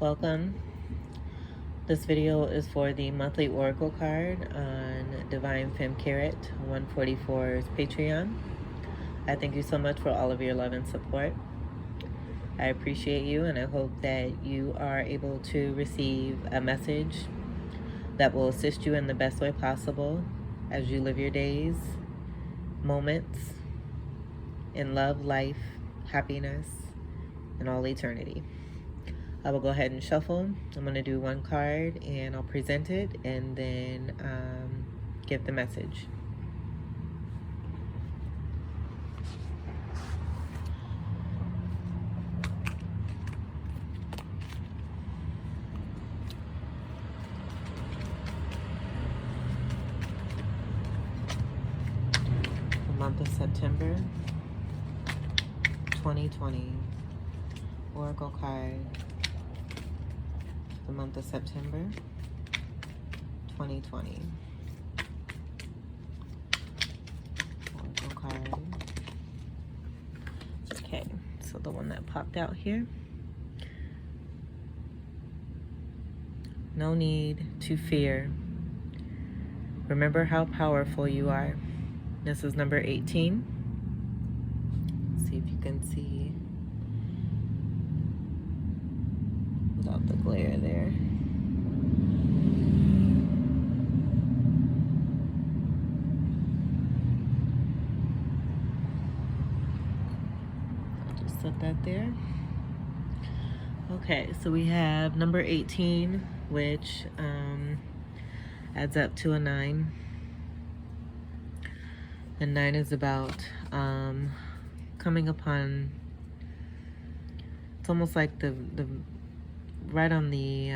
Welcome. This video is for the monthly oracle card on Divine Femme Carrot 144's Patreon. I thank you so much for all of your love and support. I appreciate you, and I hope that you are able to receive a message that will assist you in the best way possible as you live your days, moments in love, life, happiness, and all eternity. I will go ahead and shuffle. I'm going to do one card and I'll present it and then give the message. The month of September 2020. Oracle card. The month of September 2020. Oracle card. Okay, so the one that popped out here. No need to fear. Remember how powerful you are. This is number 18. Let's see if you can see without the glare there. I'll just set that there. Okay, so we have number 18, which adds up to a 9. And 9 is about coming upon, it's almost like the right on the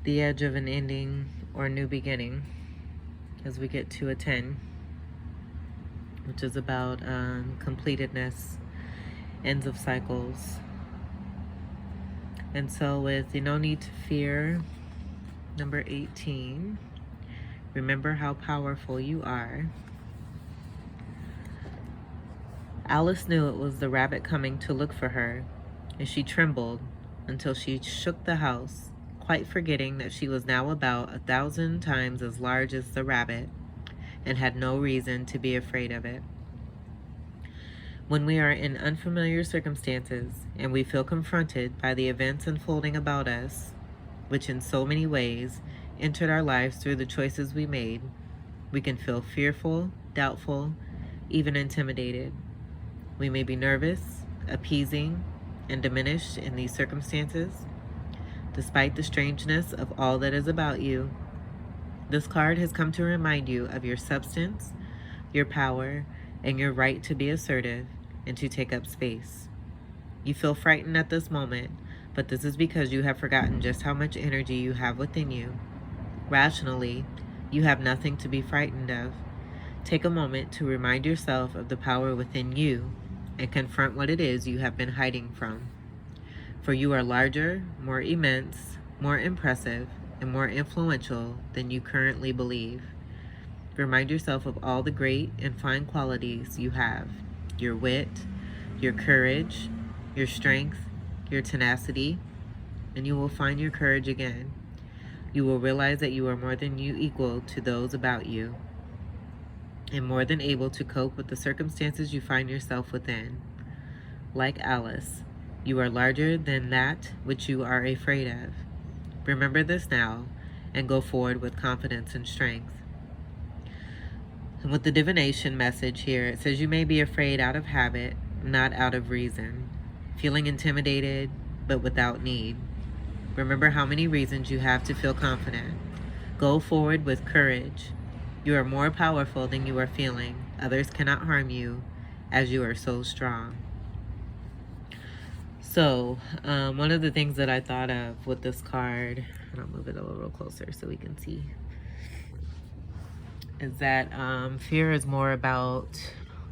edge of an ending or new beginning, as we get to a 10, which is about completedness, ends of cycles. And so with no need to fear, number 18, remember how powerful you are. Alice knew it was the rabbit coming to look for her, and she trembled until she shook the house, quite forgetting that she was now about 1,000 times as large as the rabbit and had no reason to be afraid of it. When we are in unfamiliar circumstances and we feel confronted by the events unfolding about us, which in so many ways entered our lives through the choices we made, we can feel fearful, doubtful, even intimidated. We may be nervous, appeasing, and diminished in these circumstances. Despite the strangeness of all that is about you, this card has come to remind you of your substance, your power, and your right to be assertive and to take up space. You feel frightened at this moment, but this is because you have forgotten just how much energy you have within you. Rationally, you have nothing to be frightened of. Take a moment to remind yourself of the power within you and confront what it is you have been hiding from. For you are larger, more immense, more impressive, and more influential than you currently believe. Remind yourself of all the great and fine qualities you have: your wit, your courage, your strength, your tenacity, and you will find your courage again. You will realize that you are more than equal to those about you, and more than able to cope with the circumstances you find yourself within. Like Alice, you are larger than that which you are afraid of. Remember this now, and go forward with confidence and strength. And with the divination message here, it says you may be afraid out of habit, not out of reason, feeling intimidated, but without need. Remember how many reasons you have to feel confident. Go forward with courage. You are more powerful than you are feeling. Others cannot harm you, as you are so strong. So, one of the things that I thought of with this card, and I'll move it a little closer so we can see, is that fear is more about,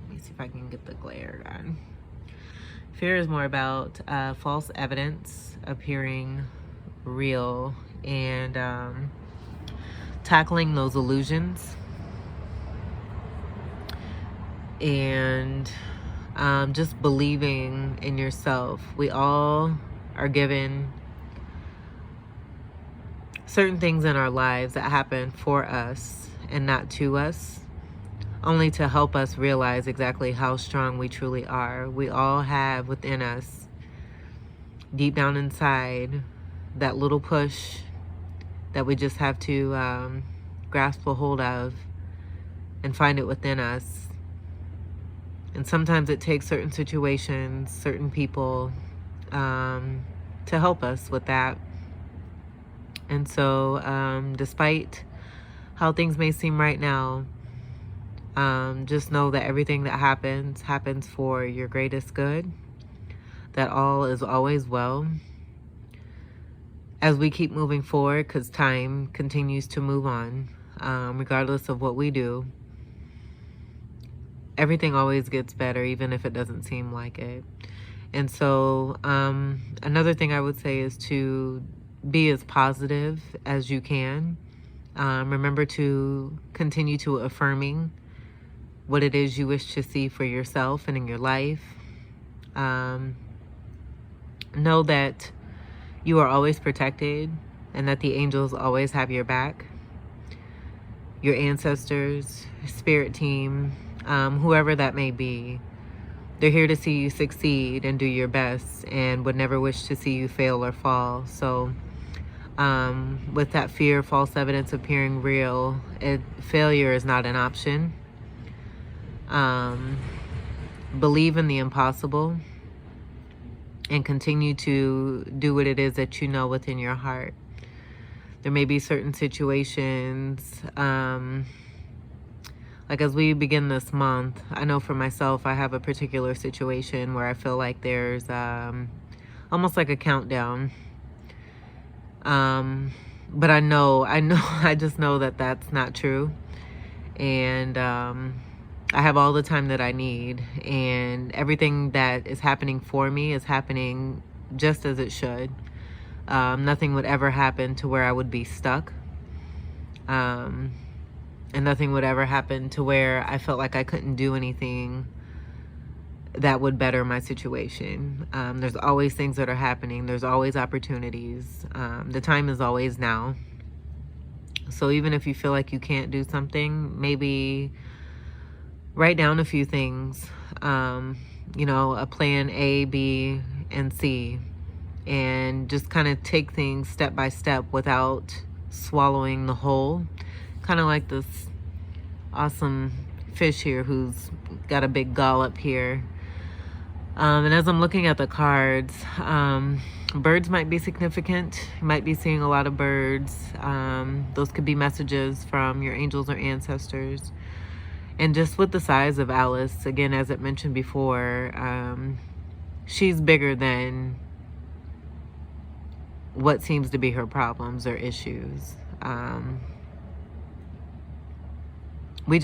let me see if I can get the glare on. Fear is more about false evidence appearing real and tackling those illusions and just believing in yourself. We all are given certain things in our lives that happen for us and not to us, only to help us realize exactly how strong we truly are. We all have within us, deep down inside, that little push that we just have to grasp a hold of and find it within us. And sometimes it takes certain situations, certain people to help us with that. And so despite how things may seem right now, just know that everything that happens for your greatest good, that all is always well. As we keep moving forward, because time continues to move on, regardless of what we do, everything always gets better, even if it doesn't seem like it. And so another thing I would say is to be as positive as you can. Remember to continue to affirming what it is you wish to see for yourself and in your life. Know that you are always protected and that the angels always have your back. Your ancestors, spirit team, whoever that may be, they're here to see you succeed and do your best and would never wish to see you fail or fall. So with that fear, false evidence appearing real, failure is not an option. Believe in the impossible and continue to do what it is that you know within your heart. There may be certain situations, like as we begin this month, I know for myself, I have a particular situation where I feel like there's almost like a countdown. But I just know that that's not true. And I have all the time that I need, and everything that is happening for me is happening just as it should. Nothing would ever happen to where I would be stuck. And nothing would ever happen to where I felt like I couldn't do anything that would better my situation. There's always things that are happening. There's always opportunities. The time is always now. So even if you feel like you can't do something, maybe write down a few things, a plan A, B, and C, and just kind of take things step by step without swallowing the whole. Kind of like this awesome fish here who's got a big gull up here. And as I'm looking at the cards, birds might be significant. You might be seeing a lot of birds. Those could be messages from your angels or ancestors. And just with the size of Alice, again, as I mentioned before, she's bigger than what seems to be her problems or issues. We're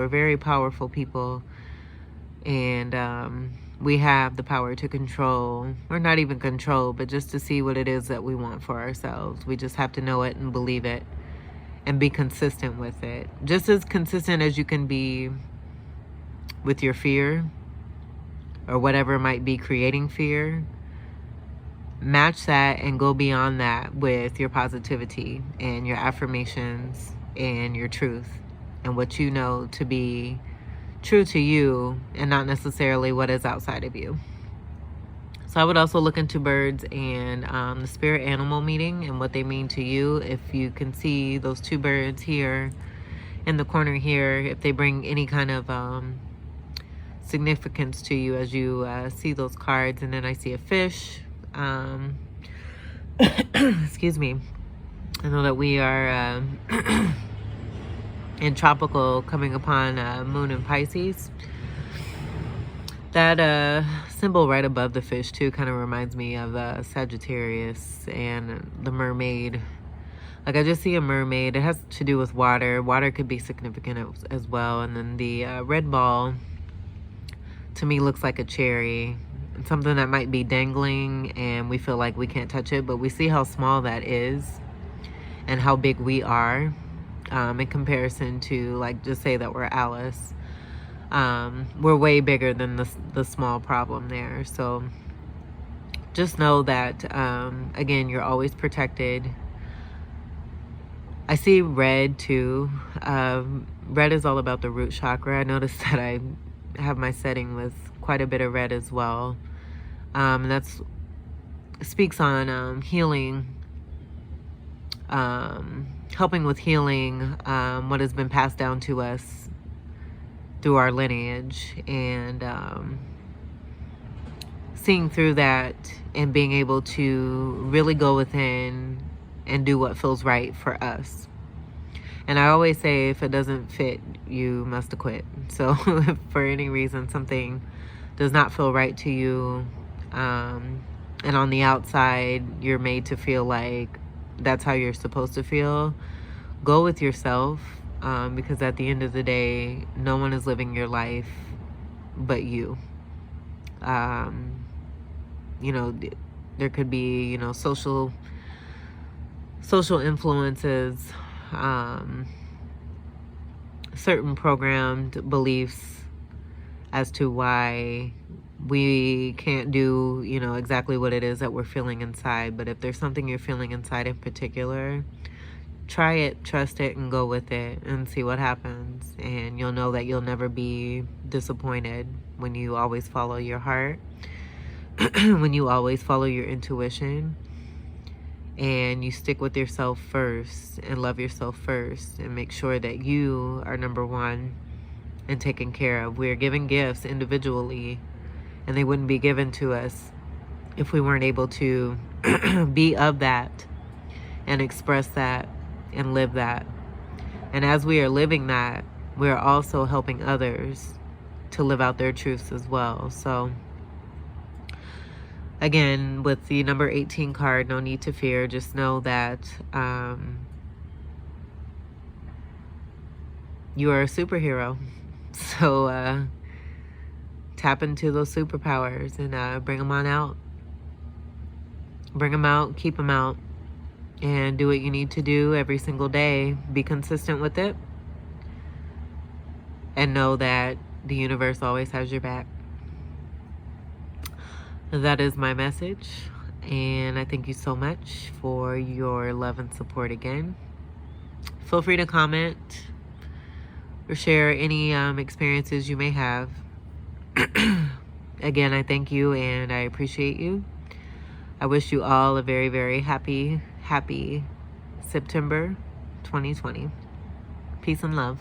very powerful people, and we have the power to control, or not even control, but just to see what it is that we want for ourselves. We just have to know it and believe it and be consistent with it. Just as consistent as you can be with your fear or whatever might be creating fear. Match that and go beyond that with your positivity and your affirmations and your truth and what you know to be true to you and not necessarily what is outside of you. So I would also look into birds and the spirit animal meeting and what they mean to you. If you can see those two birds here in the corner here, if they bring any kind of significance to you as you see those cards. And then I see a fish. Excuse me. I know that we are in tropical, coming upon moon in Pisces. That symbol right above the fish too kind of reminds me of Sagittarius and the mermaid. Like I just see a mermaid. It has to do with water. Water could be significant as well. And then the red ball to me looks like a cherry. Something that might be dangling and we feel like we can't touch it, but we see how small that is and how big we are in comparison to, like, just say that we're Alice. We're way bigger than the small problem there. So just know that, again, you're always protected. I see red too. Red is all about the root chakra. I noticed that I have my setting with quite a bit of red as well. That's speaks on healing, helping with healing what has been passed down to us through our lineage, and seeing through that and being able to really go within and do what feels right for us. And I always say, if it doesn't fit, you must quit. So if for any reason something does not feel right to you, and on the outside you're made to feel like that's how you're supposed to feel, go with yourself, because at the end of the day, no one is living your life but you. You know, there could be, you know, social influences, certain programmed beliefs as to why we can't do, you know, exactly what it is that we're feeling inside. But if there's something you're feeling inside in particular, try it, trust it, and go with it and see what happens. And you'll know that you'll never be disappointed when you always follow your heart, when you always follow your intuition, and you stick with yourself first and love yourself first and make sure that you are number one and taken care of. We're given gifts individually, and they wouldn't be given to us if we weren't able to be of that and express that and live that. And as we are living that, we are also helping others to live out their truths as well. So again, with the number 18 card, no need to fear. Just know that you are a superhero. So tap into those superpowers and bring them on out. Bring them out, keep them out, and do what you need to do every single day. Be consistent with it, and know that the universe always has your back. That is my message, and I thank you so much for your love and support again. Feel free to comment or share any experiences you may have. Again, I thank you and I appreciate you. I wish you all a very, very happy September 2020. Peace and love.